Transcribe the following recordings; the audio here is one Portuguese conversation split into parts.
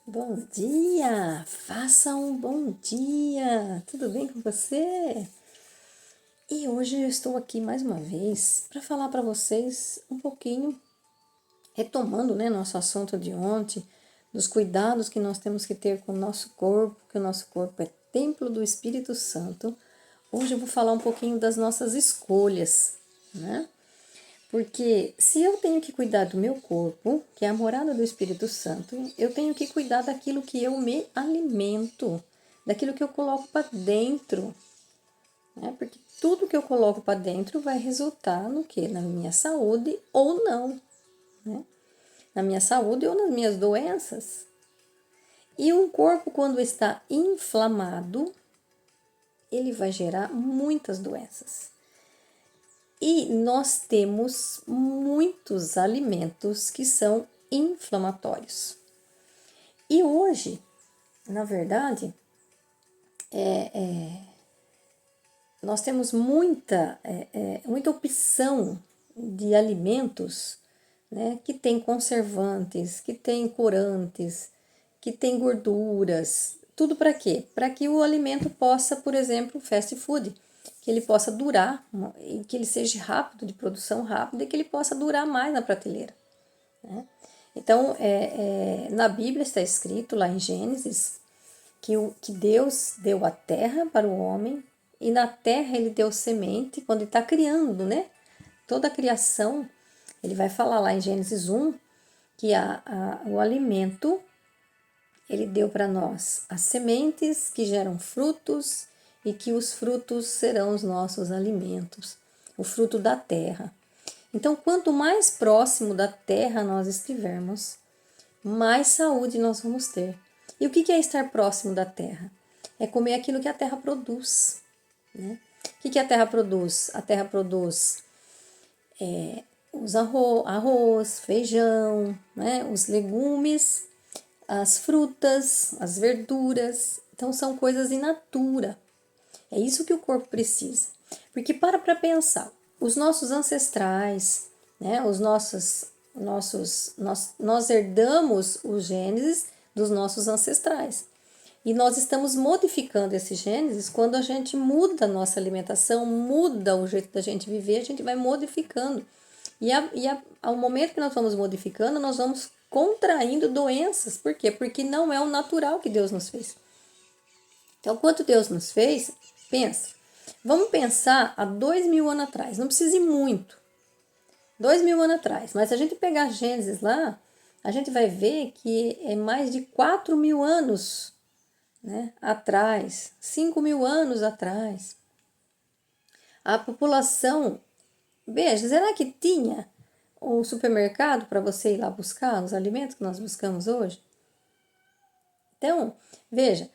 Bom dia! Faça um bom dia! Tudo bem com você? E hoje eu estou aqui mais uma vez para falar para vocês um pouquinho, retomando, nosso assunto de ontem, dos cuidados que nós temos que ter com o nosso corpo, que o nosso corpo é templo do Espírito Santo. Hoje eu vou falar um pouquinho das nossas escolhas, né? Porque se eu tenho que cuidar do meu corpo, que é a morada do Espírito Santo, eu tenho que cuidar daquilo que eu me alimento, daquilo que eu coloco para dentro, né? Porque tudo que eu coloco para dentro vai resultar no quê? Na minha saúde ou não, né? Na minha saúde ou nas minhas doenças. E um corpo, quando está inflamado, ele vai gerar muitas doenças. E nós temos muitos alimentos que são inflamatórios. E hoje, na verdade, nós temos muita opção de alimentos, né, que tem conservantes, que tem corantes, que tem gorduras. Tudo para quê? Para que o alimento possa, por exemplo, fast food, que ele possa durar, e que ele seja rápido, de produção rápida, e que ele possa durar mais na prateleira, né? Então, na Bíblia está escrito, lá em Gênesis, que Deus deu a terra para o homem, e na terra ele deu semente, quando ele está criando, né? Toda a criação, ele vai falar lá em Gênesis 1, que o alimento, ele deu para nós as sementes que geram frutos, e que os frutos serão os nossos alimentos, o fruto da terra. Então, quanto mais próximo da terra nós estivermos, mais saúde nós vamos ter. E o que é estar próximo da terra? É comer aquilo que a terra produz, né? O que a terra produz? A terra produz os arroz, feijão, né? Os legumes, as frutas, as verduras. Então, são coisas in natura. É isso que o corpo precisa. Porque para pensar, os nossos ancestrais, né, nós herdamos os genes dos nossos ancestrais. E nós estamos modificando esses genes quando a gente muda a nossa alimentação, muda o jeito da gente viver, a gente vai modificando. Ao momento que nós vamos modificando, nós vamos contraindo doenças. Por quê? Porque não é o natural que Deus nos fez. Então, quanto Deus nos fez, pensa. Vamos pensar há 2000 anos atrás, não precisa ir muito. 2000 anos atrás, mas se a gente pegar Gênesis lá, a gente vai ver que é mais de 4000 anos, né, atrás, 5000 anos atrás. A população, veja, será que tinha um supermercado para você ir lá buscar os alimentos que nós buscamos hoje? Então, veja,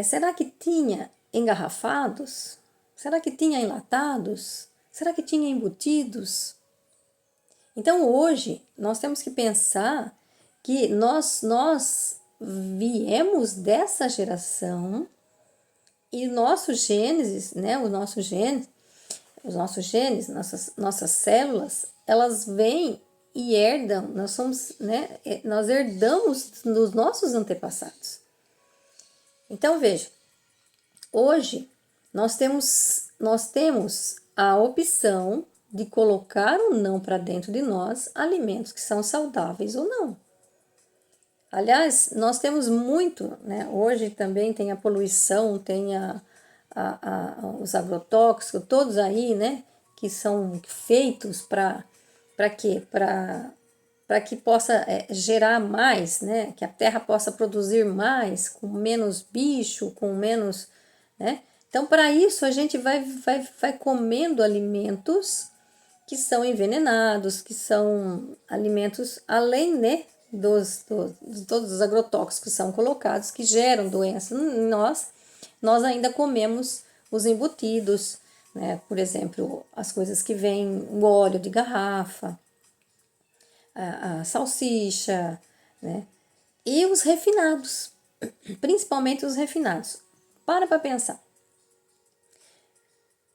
será que tinha engarrafados? Será que tinha enlatados? Será que tinha embutidos? Então, hoje, nós temos que pensar que nós viemos dessa geração e nossos genes, né, nossas células, elas vêm e herdam, nós herdamos dos nossos antepassados. Então, veja, hoje nós temos a opção de colocar ou não para dentro de nós alimentos que são saudáveis ou não. Aliás, nós temos muito, né? Hoje também tem a poluição, tem os agrotóxicos, todos aí, né? Que são feitos para quê? Para que possa gerar mais, né? Que a terra possa produzir mais, com menos bicho, com menos, né? Então, para isso, a gente vai comendo alimentos que são envenenados, que são alimentos, além, né, de todos os agrotóxicos que são colocados, que geram doenças em nós ainda comemos os embutidos, né? Por exemplo, as coisas que vêm, o óleo de garrafa, a salsicha, né? E os refinados, principalmente os refinados. Para pensar.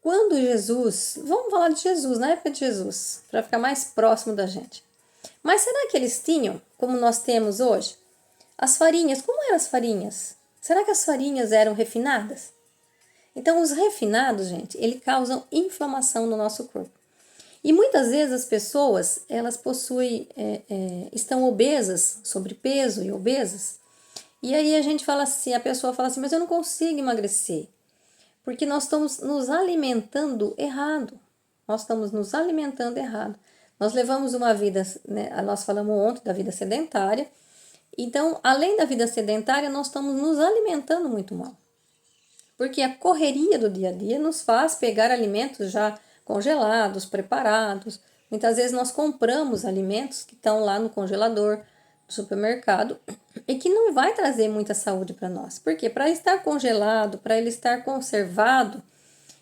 Quando Jesus, vamos falar de Jesus, na época de Jesus, para ficar mais próximo da gente. Mas será que eles tinham, como nós temos hoje, As farinhas, como eram as farinhas? Será que as farinhas eram refinadas? Então, os refinados, gente, eles causam inflamação no nosso corpo. E muitas vezes as pessoas, elas possuem, estão obesas, sobrepeso e obesas. E aí a gente fala assim, a pessoa fala assim, mas eu não consigo emagrecer. Porque nós estamos nos alimentando errado. Nós estamos nos alimentando errado. Nós levamos uma vida, né, nós falamos ontem da vida sedentária. Então, além da vida sedentária, nós estamos nos alimentando muito mal. Porque a correria do dia a dia nos faz pegar alimentos já congelados, preparados. Muitas vezes nós compramos alimentos que estão lá no congelador do supermercado e que não vai trazer muita saúde para nós. Porque para estar congelado, para ele estar conservado,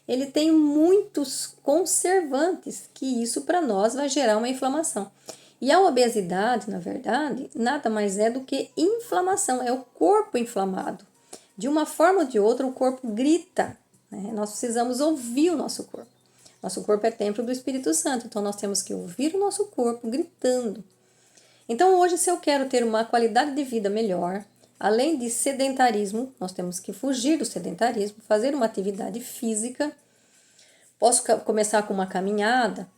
ele tem muitos conservantes, que isso para nós vai gerar uma inflamação. E a obesidade, na verdade, nada mais é do que inflamação, é o corpo inflamado. De uma forma ou de outra, o corpo grita, né? Nós precisamos ouvir o nosso corpo. Nosso corpo é templo do Espírito Santo, então nós temos que ouvir o nosso corpo gritando. Então, hoje, se eu quero ter uma qualidade de vida melhor, além de sedentarismo, nós temos que fugir do sedentarismo, fazer uma atividade física. Posso começar com uma caminhada,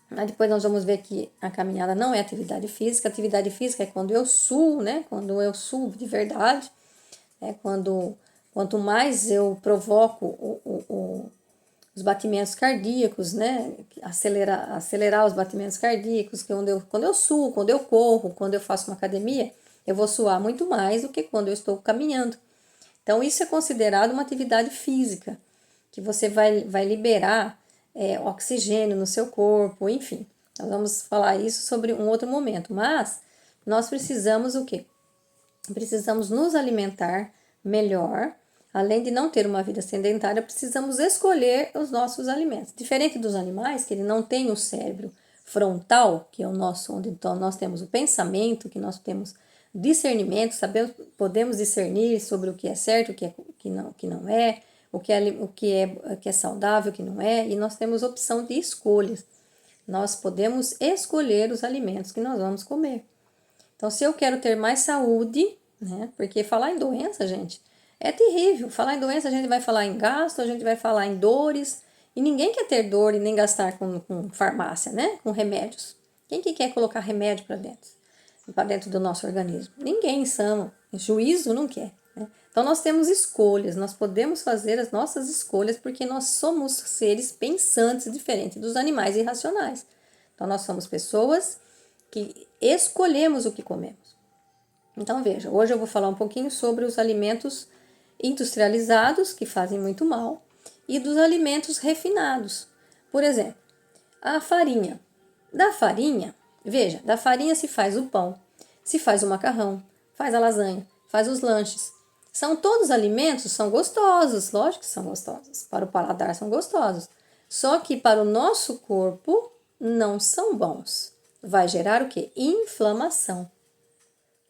mas depois nós vamos ver que a caminhada não é atividade física. Atividade física é quando eu suo, né? Quando eu suo de verdade. Quanto mais eu provoco os batimentos cardíacos, né? Acelerar os batimentos cardíacos, que quando eu suo, quando eu corro, quando eu faço uma academia, eu vou suar muito mais do que quando eu estou caminhando. Então, isso é considerado uma atividade física, que você vai liberar oxigênio no seu corpo, enfim. Nós vamos falar isso sobre um outro momento, mas nós precisamos o quê? Precisamos nos alimentar melhor. Além de não ter uma vida sedentária, precisamos escolher os nossos alimentos. Diferente dos animais, que ele não tem o cérebro frontal, que é o nosso, onde então nós temos o pensamento, que nós temos discernimento, podemos discernir sobre o que é certo, o que não é, o que é saudável, o que não é, e nós temos opção de escolhas. Nós podemos escolher os alimentos que nós vamos comer. Então, se eu quero ter mais saúde, né? Porque falar em doença, gente, é terrível. Falar em doença, a gente vai falar em gasto, a gente vai falar em dores, e ninguém quer ter dor e nem gastar com farmácia, né? Com remédios. Quem que quer colocar remédio para dentro do nosso organismo? Ninguém são. Juízo não quer, né? Então, nós temos escolhas, nós podemos fazer as nossas escolhas porque nós somos seres pensantes, diferentes dos animais irracionais. Então, nós somos pessoas que escolhemos o que comemos. Então, veja, hoje eu vou falar um pouquinho sobre os alimentos industrializados, que fazem muito mal, e dos alimentos refinados. Por exemplo, a farinha. Da farinha, veja, da farinha se faz o pão, se faz o macarrão, faz a lasanha, faz os lanches. São todos alimentos, são gostosos, lógico que são gostosos. Para o paladar são gostosos. Só que para o nosso corpo não são bons. Vai gerar o quê? Inflamação.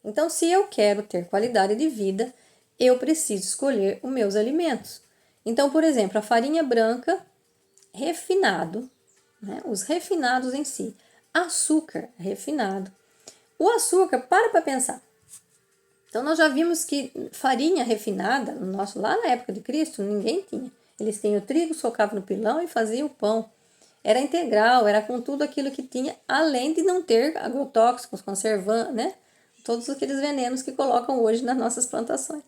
Então, se eu quero ter qualidade de vida, eu preciso escolher os meus alimentos. Então, por exemplo, a farinha branca, refinado, né? Os refinados em si. Açúcar refinado. O açúcar, para pensar. Então, nós já vimos que farinha refinada, lá na época de Cristo, ninguém tinha. Eles tinham o trigo, socavam no pilão e faziam o pão. Era integral, era com tudo aquilo que tinha, além de não ter agrotóxicos, conservantes, né? Todos aqueles venenos que colocam hoje nas nossas plantações.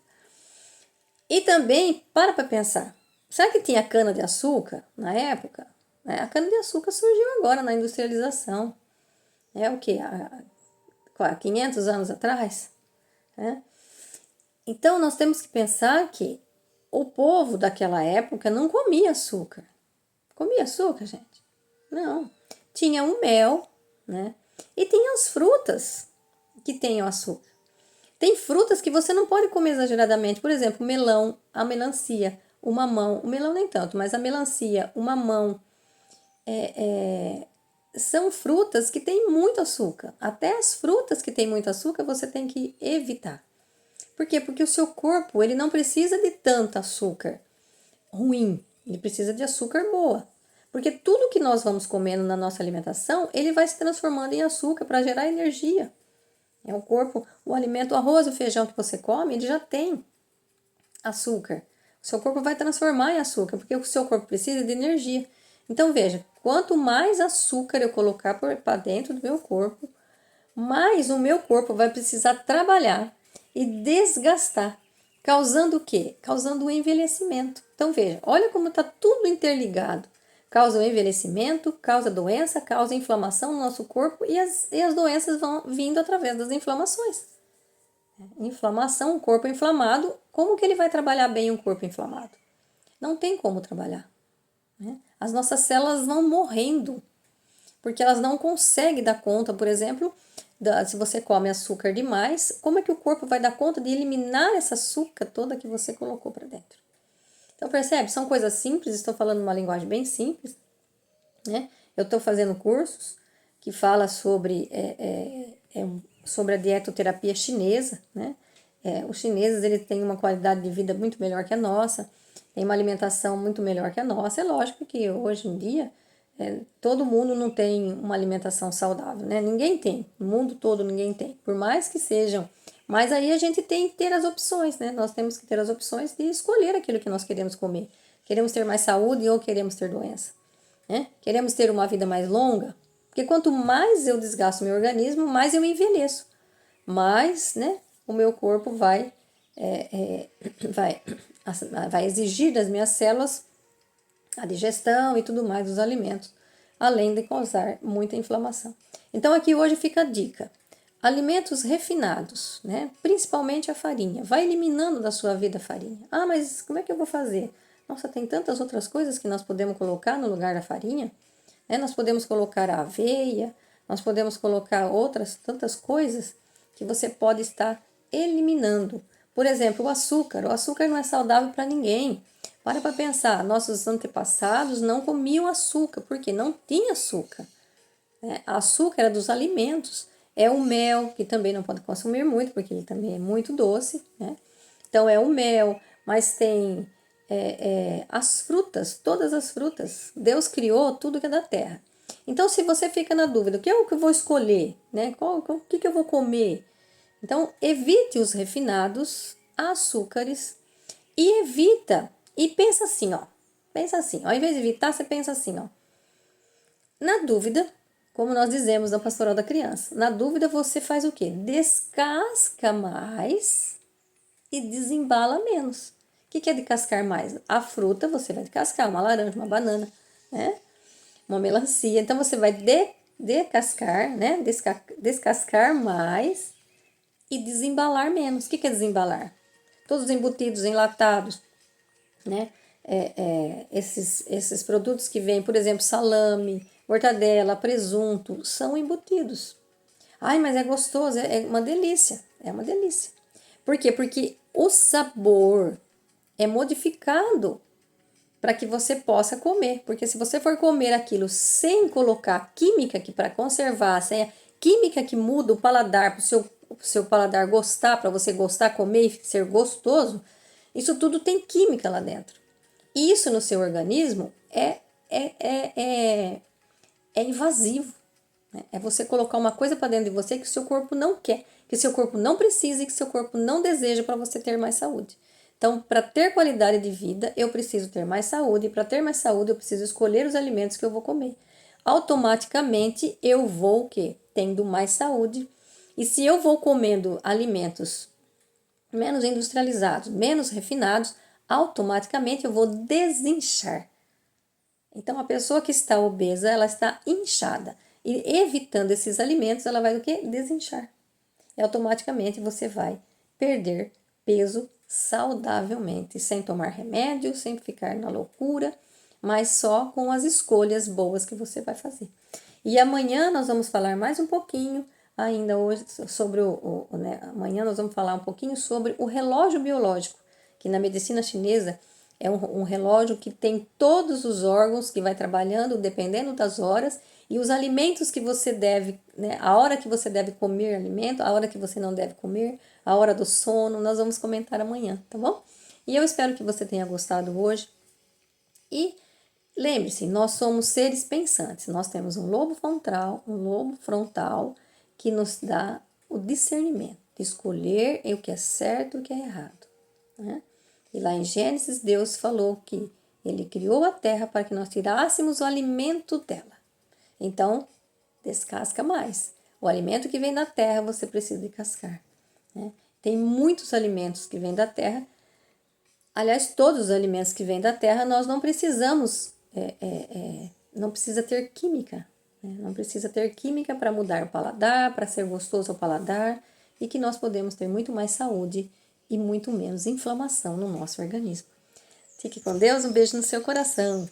E também, para pensar, será que tinha cana-de-açúcar na época? A cana-de-açúcar surgiu agora na industrialização. É o quê? Há 500 anos atrás? Né? Então, nós temos que pensar que o povo daquela época não comia açúcar. Comia açúcar, gente? Não. Tinha o mel, né? E tinha as frutas que têm o açúcar. Tem frutas que você não pode comer exageradamente. Por exemplo, o melão, a melancia, o mamão. O melão nem tanto, mas a melancia, o mamão. São frutas que têm muito açúcar. Até as frutas que têm muito açúcar você tem que evitar. Por quê? Porque o seu corpo ele não precisa de tanto açúcar ruim. Ele precisa de açúcar boa. Porque tudo que nós vamos comendo na nossa alimentação, ele vai se transformando em açúcar para gerar energia. É o corpo, o alimento, o arroz, o feijão que você come, ele já tem açúcar. O seu corpo vai transformar em açúcar, porque o seu corpo precisa de energia. Então veja, quanto mais açúcar eu colocar para dentro do meu corpo, mais o meu corpo vai precisar trabalhar e desgastar, causando o quê? Causando o envelhecimento. Então veja, olha como está tudo interligado. Causa o envelhecimento, causa doença, causa inflamação no nosso corpo e as doenças vão vindo através das inflamações. Inflamação, um corpo inflamado, como que ele vai trabalhar bem um corpo inflamado? Não tem como trabalhar. Né? As nossas células vão morrendo, porque elas não conseguem dar conta, por exemplo, se você come açúcar demais, como é que o corpo vai dar conta de eliminar essa açúcar toda que você colocou para dentro? Então percebe, são coisas simples, estou falando uma linguagem bem simples, né? Eu estou fazendo cursos que fala sobre sobre a dietoterapia chinesa, né? Os chineses eles têm uma qualidade de vida muito melhor que a nossa, tem uma alimentação muito melhor que a nossa. É lógico que hoje em dia todo mundo não tem uma alimentação saudável, né? Ninguém tem, no mundo todo ninguém tem, por mais que sejam. Mas aí a gente tem que ter as opções, né? Nós temos que ter as opções de escolher aquilo que nós queremos comer. Queremos ter mais saúde ou queremos ter doença, né? Queremos ter uma vida mais longa, porque quanto mais eu desgasto meu organismo, mais eu envelheço, mais, né, o meu corpo vai, vai exigir das minhas células a digestão e tudo mais dos alimentos, além de causar muita inflamação. Então aqui hoje fica a dica. Alimentos refinados, né? Principalmente a farinha. Vai eliminando da sua vida a farinha. Ah, mas como é que eu vou fazer? Nossa, tem tantas outras coisas que nós podemos colocar no lugar da farinha. Né? Nós podemos colocar a aveia, nós podemos colocar outras tantas coisas que você pode estar eliminando. Por exemplo, o açúcar. O açúcar não é saudável para ninguém. Para pensar, nossos antepassados não comiam açúcar, porque não tinha açúcar. Né? Açúcar era dos alimentos. É o mel, que também não pode consumir muito, porque ele também é muito doce. Né? Então é o mel, mas tem as frutas, todas as frutas. Deus criou tudo que é da terra. Então, se você fica na dúvida, o que é o que eu vou escolher? Né? O que eu vou comer? Então, evite os refinados, açúcares e evita. E pensa assim, ó. Pensa assim, ao invés de evitar, você pensa assim, ó. Na dúvida, como nós dizemos na Pastoral da Criança, na dúvida você faz o quê? Descasca mais e desembala menos. O que é descascar mais? A fruta você vai descascar, uma laranja, uma banana, né? Uma melancia. Então você vai decascar, né? Descascar mais e desembalar menos. O que é desembalar? Todos os embutidos, enlatados, né? Esses produtos que vêm, por exemplo, salame, mortadela, presunto, são embutidos. Ai, mas é gostoso, é uma delícia, é uma delícia. Por quê? Porque o sabor é modificado para que você possa comer. Porque se você for comer aquilo sem colocar química que para conservar, sem a química que muda o paladar para o seu paladar gostar, para você gostar, comer e ser gostoso, isso tudo tem química lá dentro. Isso no seu organismo é invasivo. Né? É você colocar uma coisa para dentro de você que o seu corpo não quer, que o seu corpo não precisa e que o seu corpo não deseja para você ter mais saúde. Então, para ter qualidade de vida, eu preciso ter mais saúde. E para ter mais saúde, eu preciso escolher os alimentos que eu vou comer. Automaticamente, eu vou o quê? Tendo mais saúde. E se eu vou comendo alimentos menos industrializados, menos refinados, automaticamente eu vou desinchar. Então, a pessoa que está obesa, ela está inchada. E evitando esses alimentos, ela vai o quê? Desinchar. E automaticamente você vai perder peso saudavelmente, sem tomar remédio, sem ficar na loucura, mas só com as escolhas boas que você vai fazer. E amanhã nós vamos falar mais um pouquinho, ainda hoje, sobre né? Amanhã nós vamos falar um pouquinho sobre o relógio biológico, que na medicina chinesa é um relógio que tem todos os órgãos que vai trabalhando dependendo das horas e os alimentos que você deve, né? A hora que você deve comer alimento, a hora que você não deve comer, a hora do sono, nós vamos comentar amanhã, tá bom? E eu espero que você tenha gostado hoje. E lembre-se, nós somos seres pensantes. Nós temos um lobo frontal que nos dá o discernimento, de escolher o que é certo e o que é errado, né? E lá em Gênesis, Deus falou que Ele criou a terra para que nós tirássemos o alimento dela. Então, descasca mais. O alimento que vem da terra, você precisa de cascar, né? Tem muitos alimentos que vêm da terra. Aliás, todos os alimentos que vêm da terra, nós não precisamos, não precisa ter química, né? Não precisa ter química para mudar o paladar, para ser gostoso ao paladar, e que nós podemos ter muito mais saúde e muito menos inflamação no nosso organismo. Fique com Deus, um beijo no seu coração.